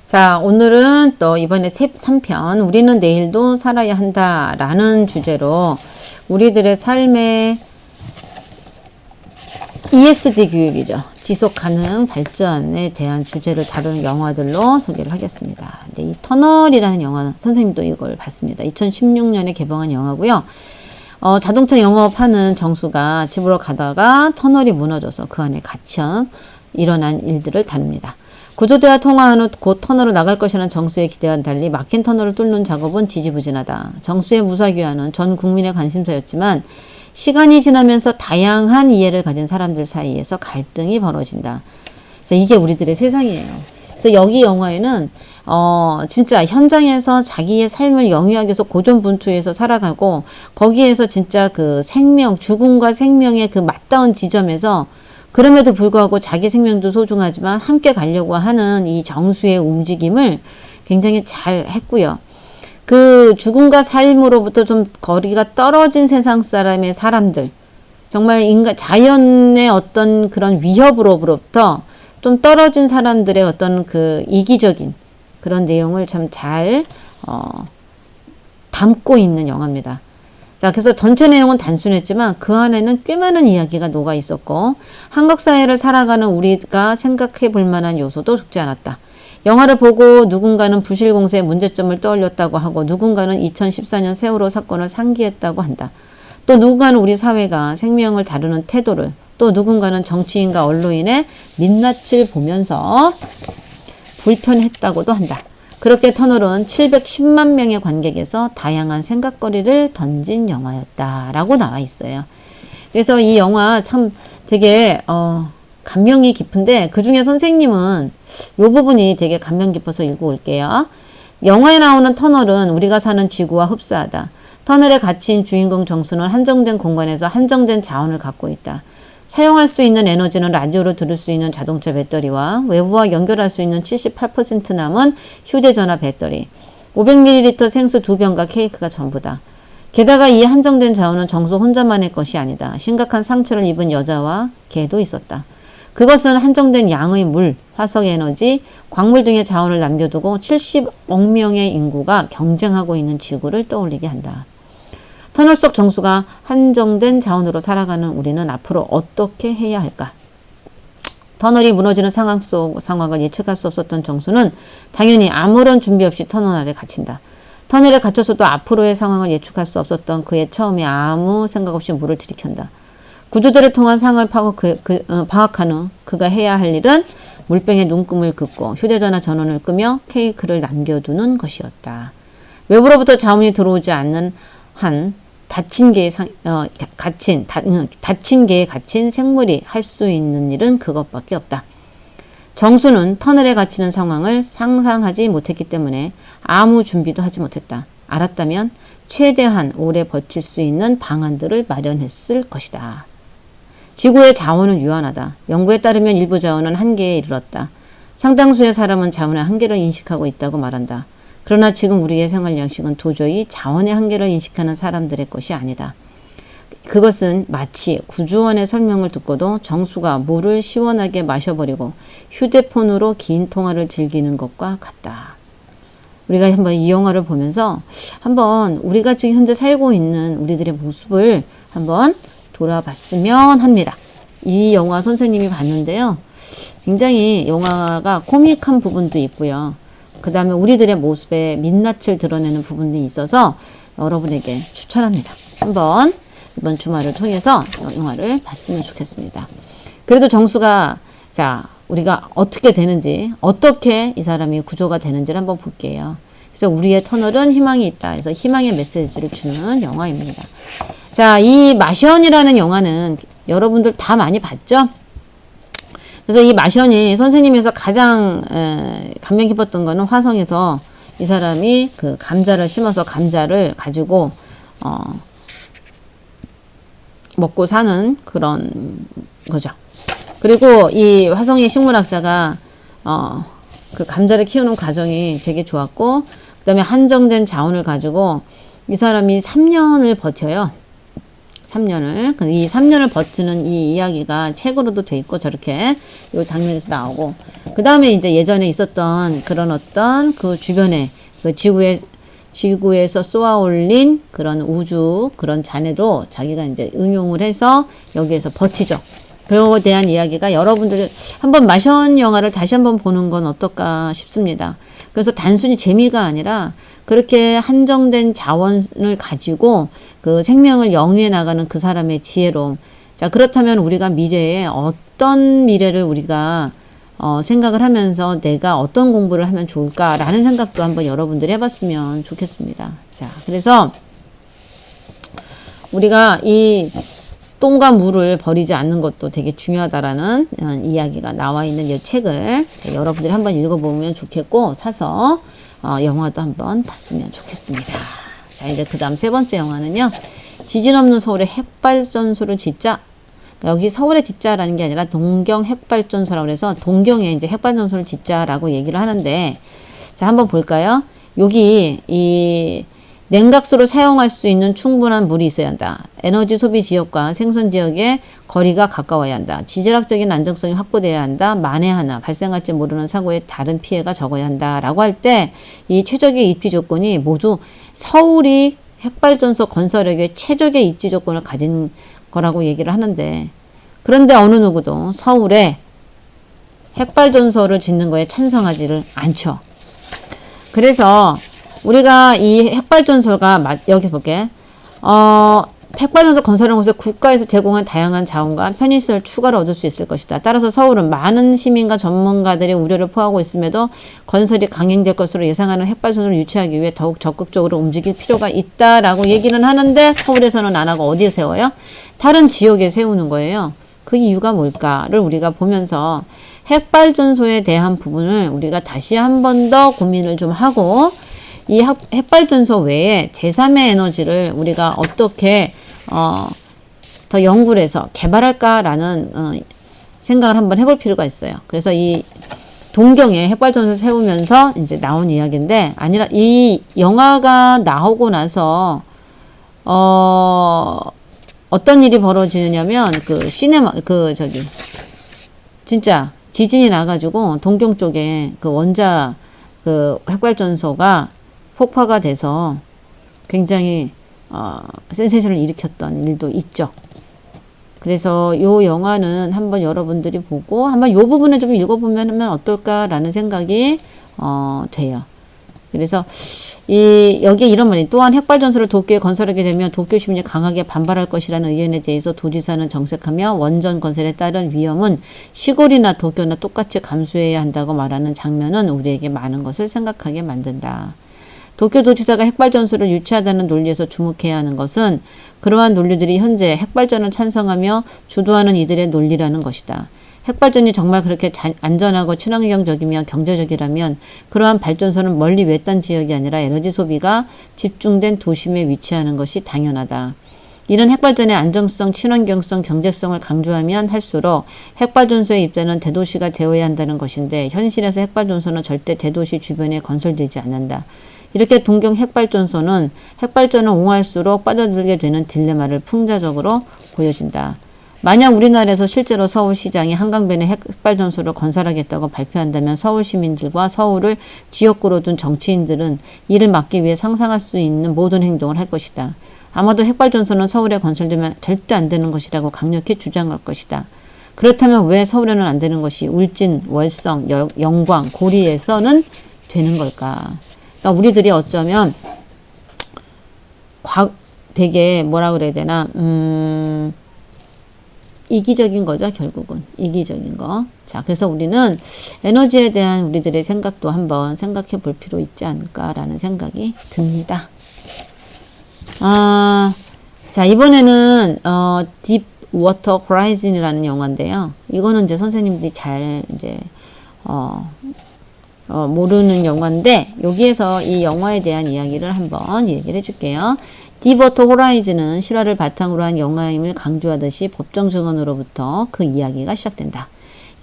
자, 오늘은 또 이번에 3편 우리는 내일도 살아야 한다 라는 주제로 우리들의 삶의 ESD 교육이죠. 지속 가능 발전에 대한 주제를 다루는 영화들로 소개를 하겠습니다. 근데 이 터널이라는 영화, 선생님도 이걸 봤습니다. 2016년에 개봉한 영화고요. 자동차 영업하는 정수가 집으로 가다가 터널이 무너져서 그 안에 갇혀 일어난 일들을 다룹니다. 구조대와 통화한 후 곧 터널로 나갈 것이라는 정수의 기대와는 달리 막힌 터널을 뚫는 작업은 지지부진하다. 정수의 무사귀환은 전 국민의 관심사였지만 시간이 지나면서 다양한 이해를 가진 사람들 사이에서 갈등이 벌어진다. 그래서 이게 우리들의 세상이에요. 그래서 여기 영화에는 진짜 현장에서 자기의 삶을 영위하기 위해서 고전분투해서 살아가고 거기에서 진짜 그 생명, 죽음과 생명의 그 맞닿은 지점에서 그럼에도 불구하고 자기 생명도 소중하지만 함께 가려고 하는 이 정수의 움직임을 굉장히 잘 했고요. 그 죽음과 삶으로부터 좀 거리가 떨어진 세상 사람의 사람들, 정말 자연의 어떤 그런 위협으로부터 좀 떨어진 사람들의 어떤 그 이기적인 그런 내용을 참 잘 담고 있는 영화입니다. 자, 그래서 전체 내용은 단순했지만 그 안에는 꽤 많은 이야기가 녹아 있었고 한국 사회를 살아가는 우리가 생각해 볼 만한 요소도 적지 않았다. 영화를 보고 누군가는 부실공세의 문제점을 떠올렸다고 하고 누군가는 2014년 세월호 사건을 상기했다고 한다. 또 누군가는 우리 사회가 생명을 다루는 태도를, 또 누군가는 정치인과 언론인의 민낯을 보면서 불편했다고도 한다. 그렇게 터널은 710만 명의 관객에서 다양한 생각거리를 던진 영화였다라고 나와 있어요. 그래서 이 영화 참 되게 감명이 깊은데 그중에 선생님은 이 부분이 되게 감명 깊어서 읽어올게요. 영화에 나오는 터널은 우리가 사는 지구와 흡사하다. 터널에 갇힌 주인공 정수는 한정된 공간에서 한정된 자원을 갖고 있다. 사용할 수 있는 에너지는 라디오로 들을 수 있는 자동차 배터리와 외부와 연결할 수 있는 78% 남은 휴대전화 배터리, 500ml 생수 2병과 케이크가 전부다. 게다가 이 한정된 자원은 정수 혼자만의 것이 아니다. 심각한 상처를 입은 여자와 개도 있었다. 그것은 한정된 양의 물, 화석 에너지, 광물 등의 자원을 남겨두고 70억 명의 인구가 경쟁하고 있는 지구를 떠올리게 한다. 터널 속 정수가 한정된 자원으로 살아가는 우리는 앞으로 어떻게 해야 할까? 터널이 무너지는 상황을 예측할 수 없었던 정수는 당연히 아무런 준비 없이 터널 아래 갇힌다. 터널에 갇혀서도 앞으로의 상황을 예측할 수 없었던 그의 처음에 아무 생각 없이 물을 들이켠다. 구조대를 통한 상황을 파악한 후 그가 해야 할 일은 물병에 눈금을 긋고 휴대전화 전원을 끄며 케이크를 남겨두는 것이었다. 외부로부터 자원이 들어오지 않는 한 닫힌 개에 갇힌 생물이 할 수 있는 일은 그것밖에 없다. 정수는 터널에 갇히는 상황을 상상하지 못했기 때문에 아무 준비도 하지 못했다. 알았다면 최대한 오래 버틸 수 있는 방안들을 마련했을 것이다. 지구의 자원은 유한하다. 연구에 따르면 일부 자원은 한계에 이르렀다. 상당수의 사람은 자원의 한계를 인식하고 있다고 말한다. 그러나 지금 우리의 생활 양식은 도저히 자원의 한계를 인식하는 사람들의 것이 아니다. 그것은 마치 구조원의 설명을 듣고도 정수가 물을 시원하게 마셔버리고 휴대폰으로 긴 통화를 즐기는 것과 같다. 우리가 한번 이 영화를 보면서 한번 우리가 지금 현재 살고 있는 우리들의 모습을 한번 돌아봤으면 합니다. 이 영화 선생님이 봤는데요. 굉장히 영화가 코믹한 부분도 있고요. 그 다음에 우리들의 모습에 민낯을 드러내는 부분이 있어서 여러분에게 추천합니다. 한번 이번 주말을 통해서 영화를 봤으면 좋겠습니다. 그래도 정수가 우리가 어떻게 되는지, 어떻게 이 사람이 구조가 되는지를 한번 볼게요. 그래서 우리의 터널은 희망이 있다. 그래서 희망의 메시지를 주는 영화입니다. 자, 이 마션이라는 영화는 여러분들 다 많이 봤죠? 그래서 이 마션이 선생님에서 가장 감명 깊었던 거는 화성에서 이 사람이 그 감자를 심어서 감자를 가지고 먹고 사는 그런 거죠. 그리고 이 화성의 식물학자가 그 감자를 키우는 과정이 되게 좋았고 그 다음에 한정된 자원을 가지고 이 사람이 3년을 버텨요. 3년을. 이 3년을 버티는 이 이야기가 책으로도 돼 있고 저렇게 요 장면에서 나오고 그 다음에 이제 예전에 있었던 그런 어떤 그 주변에 그 지구에서 쏘아 올린 그런 우주 그런 잔해로 자기가 이제 응용을 해서 여기에서 버티죠. 그거에 대한 이야기가 여러분들 한번 마션 영화를 다시 한번 보는 건 어떨까 싶습니다. 그래서 단순히 재미가 아니라 그렇게 한정된 자원을 가지고 그 생명을 영위해 나가는 그 사람의 지혜로움. 자, 그렇다면 우리가 미래에 어떤 미래를 우리가 생각을 하면서 내가 어떤 공부를 하면 좋을까라는 생각도 한번 여러분들이 해봤으면 좋겠습니다. 자, 그래서 우리가 이 똥과 물을 버리지 않는 것도 되게 중요하다라는 이야기가 나와 있는 이 책을 여러분들이 한번 읽어보면 좋겠고 사서 영화도 한번 봤으면 좋겠습니다. 자, 이제 그 다음 세 번째 영화는요. 지진 없는 서울에 핵발전소를 짓자. 여기 서울에 짓자라는 게 아니라 동경 핵발전소라고 해서 동경에 이제 핵발전소를 짓자라고 얘기를 하는데 자, 한번 볼까요? 여기 이 냉각수를 사용할 수 있는 충분한 물이 있어야 한다. 에너지 소비 지역과 생선 지역의 거리가 가까워야 한다. 지질학적인 안정성이 확보돼야 한다. 만에 하나 발생할지 모르는 사고에 다른 피해가 적어야 한다. 라고 할 때 이 최적의 입지 조건이 모두 서울이 핵발전소 건설력의 최적의 입지 조건을 가진 거라고 얘기를 하는데 그런데 어느 누구도 서울에 핵발전소를 짓는 거에 찬성하지를 않죠. 그래서 우리가 이 핵발전소가 여기 볼게. 핵발전소 건설하는 곳에 국가에서 제공한 다양한 자원과 편의시설 추가로 얻을 수 있을 것이다. 따라서 서울은 많은 시민과 전문가들의 우려를 포하고 있음에도 건설이 강행될 것으로 예상하는 핵발전소를 유치하기 위해 더욱 적극적으로 움직일 필요가 있다라고 얘기는 하는데 서울에서는 안 하고 어디에 세워요? 다른 지역에 세우는 거예요. 그 이유가 뭘까를 우리가 보면서 핵발전소에 대한 부분을 우리가 다시 한 번 더 고민을 좀 하고 이 핵발전소 외에 제3의 에너지를 우리가 어떻게 더 연구를 해서 개발할까라는 생각을 한번 해볼 필요가 있어요. 그래서 이 동경에 핵발전소 세우면서 이제 나온 이야기인데 아니라 이 영화가 나오고 나서 어떤 일이 벌어지느냐면 그 시네마 진짜 지진이 나가지고 동경 쪽에 그 원자 그 핵발전소가 폭파가 돼서 굉장히 센세이션을 일으켰던 일도 있죠. 그래서 요 영화는 한번 여러분들이 보고 한번 요 부분을 좀 읽어보면 어떨까라는 생각이 돼요. 그래서 여기에 이런 말이 또한 핵발전소를 도쿄에 건설하게 되면 도쿄 시민이 강하게 반발할 것이라는 의견에 대해서 도지사는 정색하며 원전 건설에 따른 위험은 시골이나 도쿄나 똑같이 감수해야 한다고 말하는 장면은 우리에게 많은 것을 생각하게 만든다. 도쿄도지사가 핵발전소를 유치하자는 논리에서 주목해야 하는 것은 그러한 논리들이 현재 핵발전을 찬성하며 주도하는 이들의 논리라는 것이다. 핵발전이 정말 그렇게 안전하고 친환경적이며 경제적이라면 그러한 발전소는 멀리 외딴 지역이 아니라 에너지 소비가 집중된 도심에 위치하는 것이 당연하다. 이는 핵발전의 안정성, 친환경성, 경제성을 강조하면 할수록 핵발전소의 입자는 대도시가 되어야 한다는 것인데 현실에서 핵발전소는 절대 대도시 주변에 건설되지 않는다. 이렇게 동경 핵발전소는 핵발전을 옹호할수록 빠져들게 되는 딜레마를 풍자적으로 보여진다. 만약 우리나라에서 실제로 서울시장이 한강변에 핵발전소를 건설하겠다고 발표한다면 서울 시민들과 서울을 지역구로 둔 정치인들은 이를 막기 위해 상상할 수 있는 모든 행동을 할 것이다. 아마도 핵발전소는 서울에 건설되면 절대 안 되는 것이라고 강력히 주장할 것이다. 그렇다면 왜 서울에는 안 되는 것이 울진, 월성, 영광, 고리에서는 되는 걸까? 그러니까 우리들이 어쩌면 되게 뭐라 그래야 되나 이기적인 거죠. 결국은 이기적인 거. 자, 그래서 우리는 에너지에 대한 우리들의 생각도 한번 생각해 볼 필요 있지 않을까라는 생각이 듭니다. 자, 이번에는 딥 워터 호라이즌이라는 영화인데요. 이거는 이제 선생님들이 잘 이제 모르는 영화인데 여기에서 이 영화에 대한 이야기를 한번 얘기를 해줄게요. 딥워터 호라이즌은 실화를 바탕으로 한 영화임을 강조하듯이 법정 증언으로부터 그 이야기가 시작된다.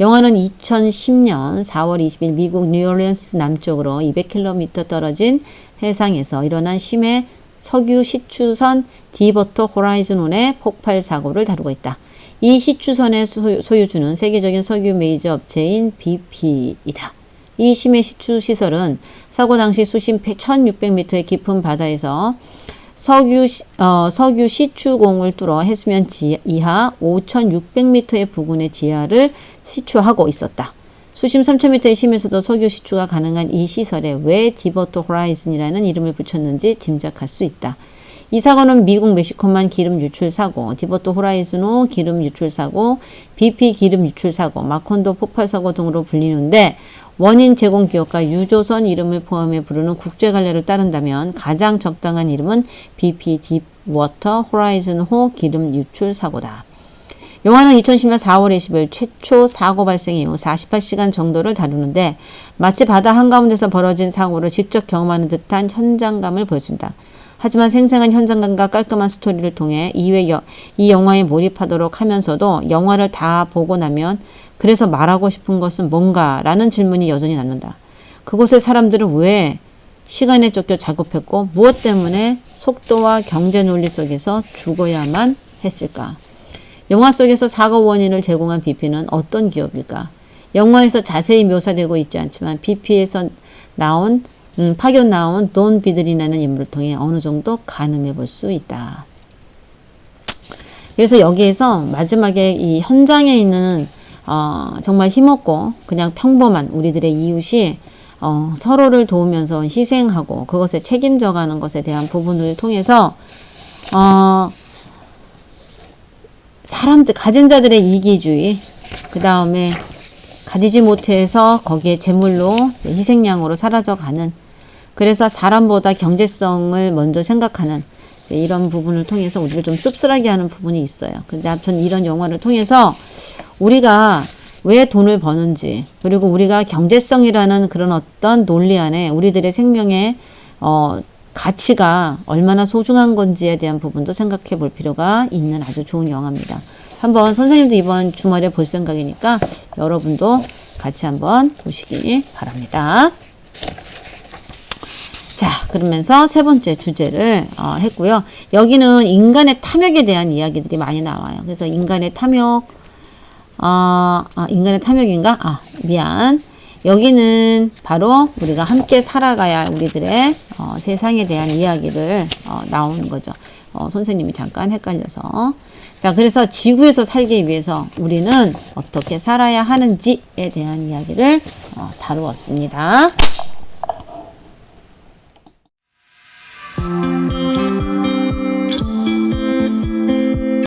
영화는 2010년 4월 20일 미국 뉴올리언스 남쪽으로 200km 떨어진 해상에서 일어난 심해 석유 시추선 디버터 호라이즌1의 폭발 사고를 다루고 있다. 이 시추선의 소유주는 세계적인 석유 메이저 업체인 BP이다. 이 심해 시추 시설은 사고 당시 수심 1600m의 깊은 바다에서 석유 시추공을 뚫어 해수면 이하 5600m의 부근의 지하를 시추하고 있었다. 수심 3000m의 심에서도 석유 시추가 가능한 이 시설에 왜 디버터 호라이즌이라는 이름을 붙였는지 짐작할 수 있다. 이 사고는 미국 멕시코만 기름 유출 사고, 디버터 호라이즌호 기름 유출 사고, BP 기름 유출 사고, 마콘도 폭발 사고 등으로 불리는데 원인 제공 기업과 유조선 이름을 포함해 부르는 국제 관례를 따른다면 가장 적당한 이름은 BP 딥워터 호라이즌호 기름 유출 사고다. 영화는 2010년 4월 20일 최초 사고 발생 이후 48시간 정도를 다루는데 마치 바다 한가운데서 벌어진 사고를 직접 경험하는 듯한 현장감을 보여준다. 하지만 생생한 현장감과 깔끔한 스토리를 통해 이 영화에 몰입하도록 하면서도 영화를 다 보고 나면 그래서 말하고 싶은 것은 뭔가 라는 질문이 여전히 남는다. 그곳의 사람들은 왜 시간에 쫓겨 작업했고 무엇 때문에 속도와 경제 논리 속에서 죽어야만 했을까? 영화 속에서 사고 원인을 제공한 BP는 어떤 기업일까? 영화에서 자세히 묘사되고 있지 않지만 BP에서 파견 나온 돈 비들이라는 인물을 통해 어느 정도 가늠해 볼 수 있다. 그래서 여기에서 마지막에 이 현장에 있는 정말 힘없고 그냥 평범한 우리들의 이웃이 서로를 도우면서 희생하고 그것에 책임져 가는 것에 대한 부분을 통해서 가진 자들의 이기주의, 그 다음에 가지지 못해서 거기에 제물로 희생양으로 사라져가는, 그래서 사람보다 경제성을 먼저 생각하는 이런 부분을 통해서 우리를 좀 씁쓸하게 하는 부분이 있어요. 근데 아무튼 이런 영화를 통해서 우리가 왜 돈을 버는지, 그리고 우리가 경제성이라는 그런 어떤 논리 안에 우리들의 생명의 가치가 얼마나 소중한 건지에 대한 부분도 생각해 볼 필요가 있는 아주 좋은 영화입니다. 한번 선생님도 이번 주말에 볼 생각이니까 여러분도 같이 한번 보시기 바랍니다. 자, 그러면서 세 번째 주제를 했고요. 여기는 인간의 탐욕에 대한 이야기들이 많이 나와요. 그래서 인간의 탐욕, 인간의 탐욕인가? 미안. 여기는 바로 우리가 함께 살아가야 할 우리들의 세상에 대한 이야기를 나오는 거죠. 선생님이 잠깐 헷갈려서. 자, 그래서 지구에서 살기 위해서 우리는 어떻게 살아야 하는지에 대한 이야기를 다루었습니다.